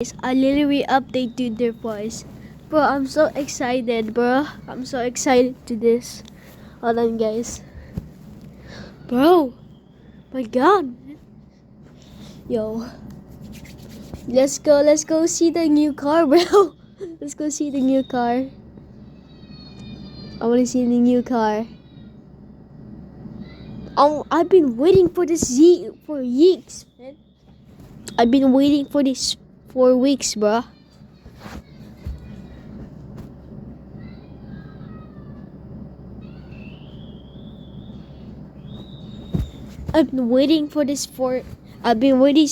I literally updated their voice. Bro, I'm so excited, bro. I'm so excited to this. Hold on, guys. Bro, my God. Yo, let's go see the new car, bro. Let's go see the new car. I want to see the new car. Oh, I've been waiting for this for weeks, man. I've been waiting for this for weeks, bro. I've been waiting for this for. I've been waiting,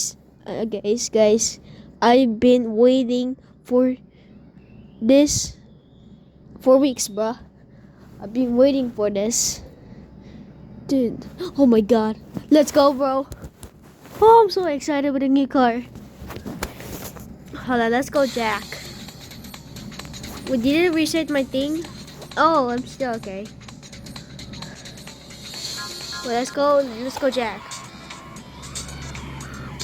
guys. I've been waiting for this for weeks, bro. I've been waiting for this, dude. Oh my God, let's go, bro. Oh, I'm so excited with the new car. Hold on, let's go, Jack. We didn't reset my thing. Oh, I'm still okay. Well, let's go, Jack.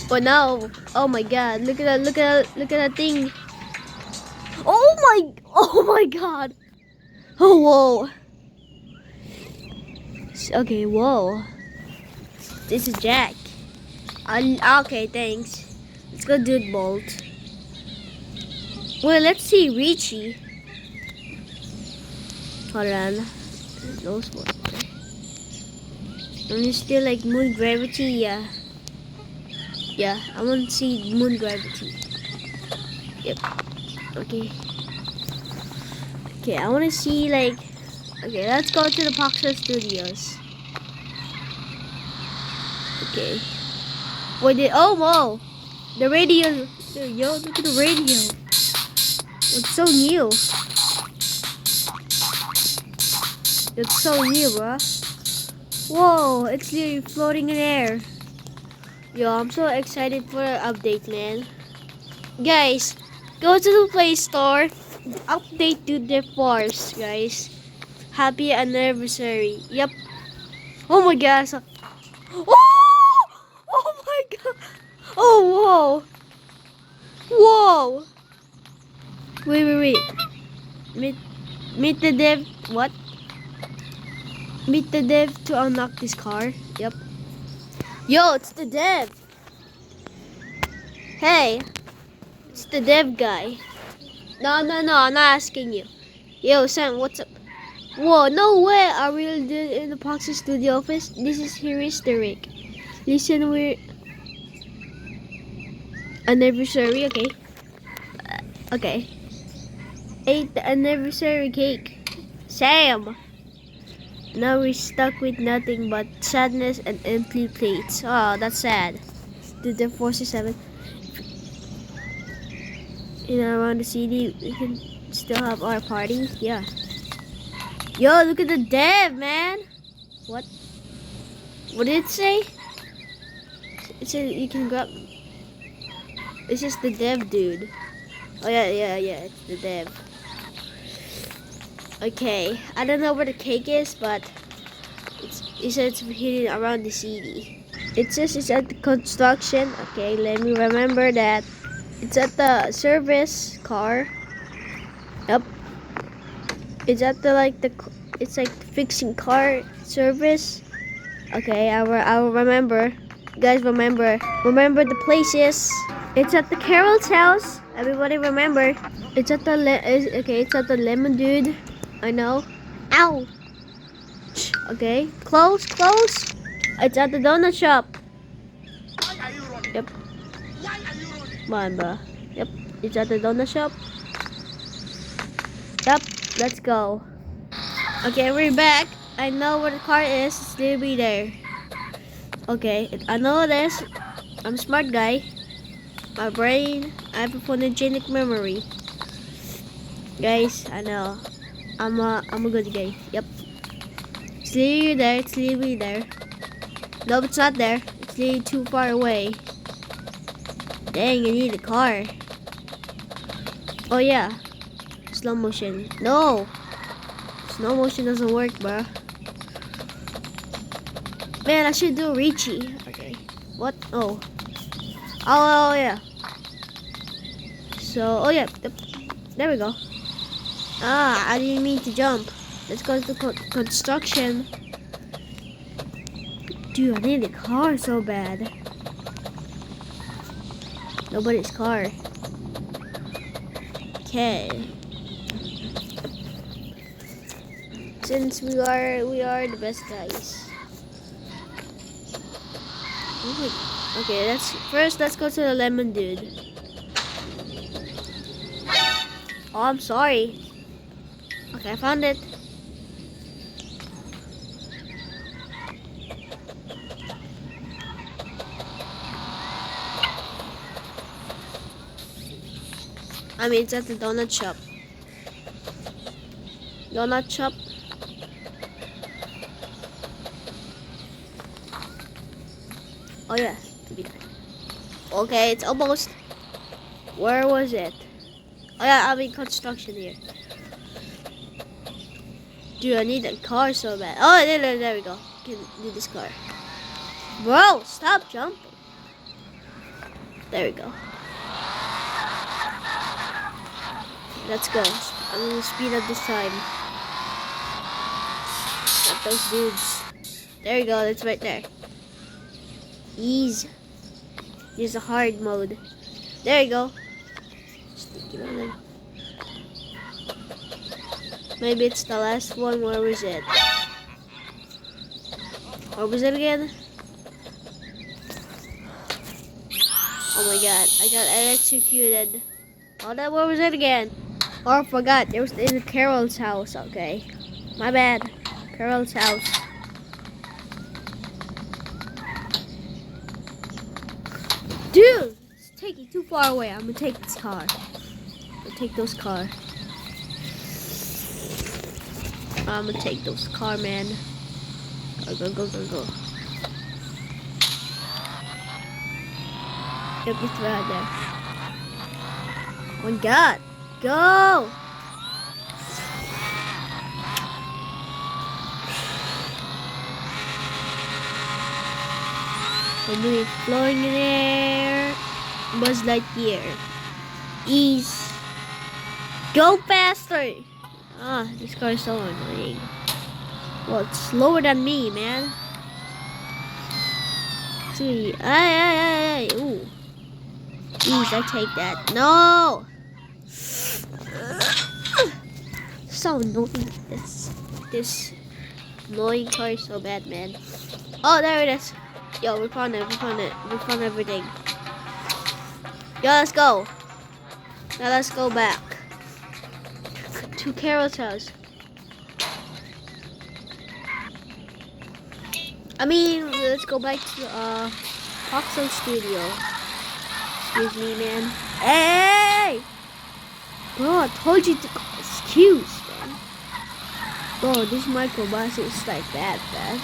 But no, oh my God, look at that thing. Oh my God. Oh, whoa. Okay, whoa. This is Jack. Okay, thanks. Let's go do Bolt. Well, let's see Richie. Hold on. Those ones. And it's still like moon gravity, yeah. Yeah, I want to see moon gravity. Yep. Okay. Okay, I want to see like. Okay, let's go to the Pixar Studios. Okay. Oh, whoa. The radio. Dude, yo, look at the radio. It's so new. It's so new, bro. Whoa, it's literally floating in air. Yo, I'm so excited for the update, man. Guys, go to the Play Store. Update to the force, guys. Happy anniversary. Yep. Oh my gosh. Oh! Oh my God. Oh, whoa. Whoa. Wait. Meet the dev. What? Meet the dev to unlock this car. Yep. Yo, it's the dev. Hey, it's the dev guy. No, I'm not asking you. Yo, Sam, what's up? Whoa, no way. Are we in the Pixar Studio office? This is heuristic. Listen, we're anniversary. Okay. Okay. Ate the anniversary cake. Sam. Now we're stuck with nothing but sadness and empty plates. Oh, that's sad. To the 47. Around the city, we can still have our party. Yeah. Yo, look at the dev, man. What? What did it say? It said you can grab. It's just the dev dude. Oh yeah. It's the dev. Okay, I don't know where the cake is, but it says it's hidden around the city. It says it's at the construction. Okay, let me remember that. It's at the service car. Yep. It's at the it's like fixing car service. Okay, I will remember. Guys, remember the places. It's at the Carol's house. Everybody remember. It's at the it's at the lemon dude. I know. Ow. Okay, close. It's at the donut shop. Yep. Come on, bro. Yep, it's at the donut shop. Yep, let's go. Okay, we're back. I know where the car is. It's literally there. Okay, I know this. I'm a smart guy. My brain, I have a photogenic memory. Guys, I know. I'm a good guy. Yep. It's literally there. It's literally there. No, it's not there. It's literally too far away. Dang, I need a car. Oh yeah. Slow motion. No. Slow motion doesn't work, bro. Man, I should do Richie. Okay. What? Oh. Oh yeah. So, oh yeah, there we go. Ah, I didn't mean to jump. Let's go to construction. Dude, I need a car so bad. Nobody's car. Okay. Since we are the best guys. Oh my. Okay, let's go to the lemon dude. Oh, I'm sorry. Okay, I found it. I mean, it's at the donut shop. Donut shop. Oh yeah. Okay, it's almost. Where was it? Oh yeah, I'm in construction here. Dude, I need a car so bad. Oh, there we go. Can do this car. Bro, stop jumping. There we go. Let's go. I'm gonna speed up this time. Got those dudes. There you go. It's right there. Ease. Use a hard mode. There you go. Maybe it's the last one. Where was it? Where was it again? Oh my god, I got electrocuted. Oh, that where was it again? Oh, I forgot. It was in Carol's house. Okay, my bad. Carol's house. Dude, it's taking too far away. I'm gonna take this car. I'm gonna take those car. I'm gonna take those car, man. Go, go, go, go. Get me right there. Oh my god. Go! I'm really flowing in air. Buzz Lightyear. Ease. Go faster! Ah, this car is so annoying. Well, it's slower than me, man. See, ay. Ooh. Ease, I take that. No! So annoying. This annoying car is so bad, man. Oh, there it is. Yo, we found it. We found everything. Yo, let's go. Now let's go back to Carol's house. I mean, let's go back to Foxel Studio. Excuse me, man. Hey! Bro, I told you to excuse, man. Bro, this microbus is like that, man.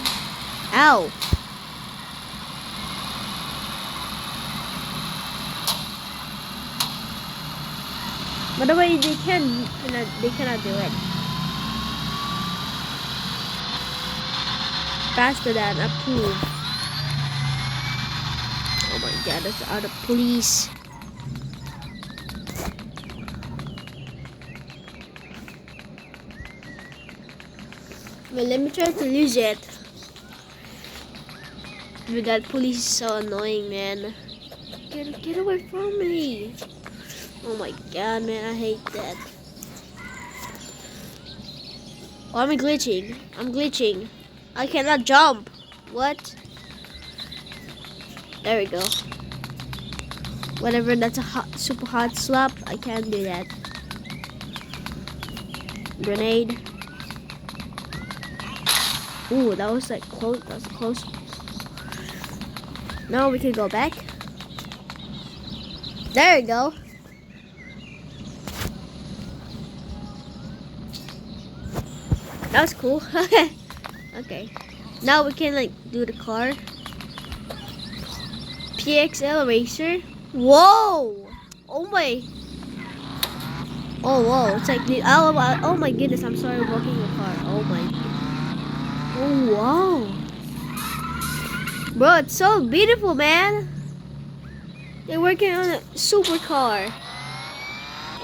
Ow! By the way, they cannot do it. Faster than approved. Oh my god, that's out of police. Well, let me try to lose it. But that police is so annoying, man. Get away from me. Oh my god, man, I hate that. Oh, I'm glitching. I cannot jump. What? There we go. Whatever, that's a super hot slap. I can't do that. Grenade. Ooh, that was like close. That was close. Now we can go back. There we go. That was cool. Okay. Now we can like do the car. PXL Racer. Whoa! Oh my. Oh whoa! It's like oh my goodness! I'm sorry, walking the car. Oh my. Oh wow! Bro, it's so beautiful, man. They're working on a supercar.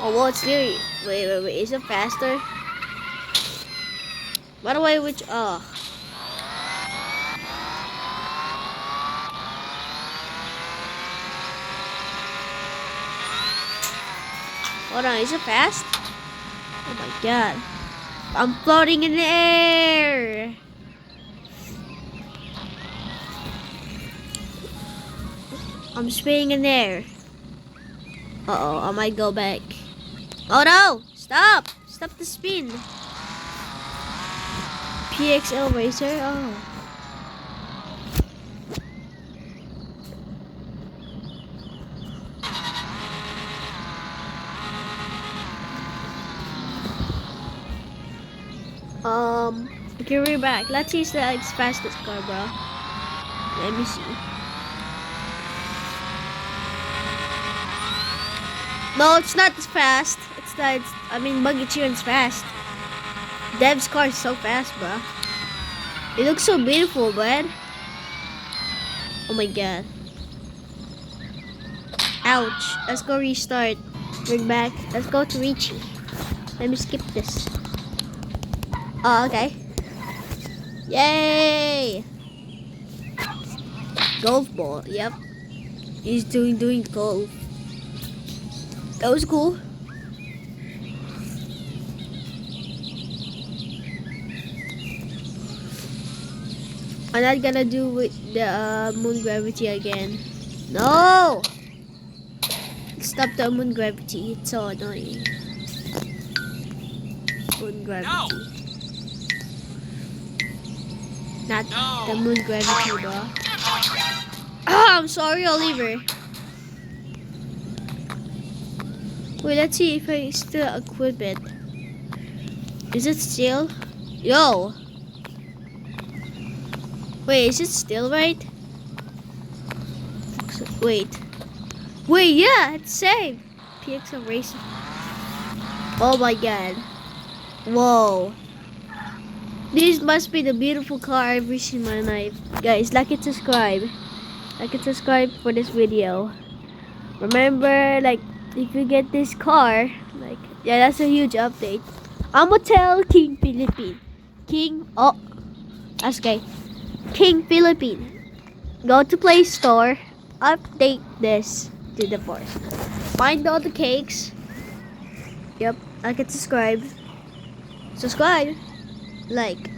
Oh, well, it's nearly. Wait. Is it faster? By the way, which. Hold on, is it fast? Oh my god. I'm floating in the air! I'm spinning in the air. Uh-oh, I might go back. Oh no! Stop! Stop the spin! PXL Racer? Oh. Okay, we're back. Let's see the fastest car, bro. Let me see. No, it's not as fast. I mean, Buggy Cheering's fast. Dev's car is so fast, bro. It looks so beautiful, bud. Oh my god. Ouch. Let's go restart. Bring back. Let's go to Richie. Let me skip this. Oh, okay. Yay! Golf ball. Yep. He's doing golf. That was cool. I'm not gonna do with the moon gravity again. No! Stop the moon gravity. It's so annoying. Moon gravity. No. Not No. the moon gravity, bro. Ah, I'm sorry, Oliver. Wait, let's see if I still equip it. Is it still? Yo! Wait, is it still right? Wait, yeah, it's saved. PXL Racer. Oh my god. Whoa. This must be the beautiful car I've ever seen in my life. Guys, like and subscribe. Like and subscribe for this video. Remember, like, if you get this car, like, yeah, that's a huge update. I'ma tell King Philippine. That's okay. King Philippine. Go to Play Store. Update this to the force. Find all the cakes. Yep, like and subscribe. Like.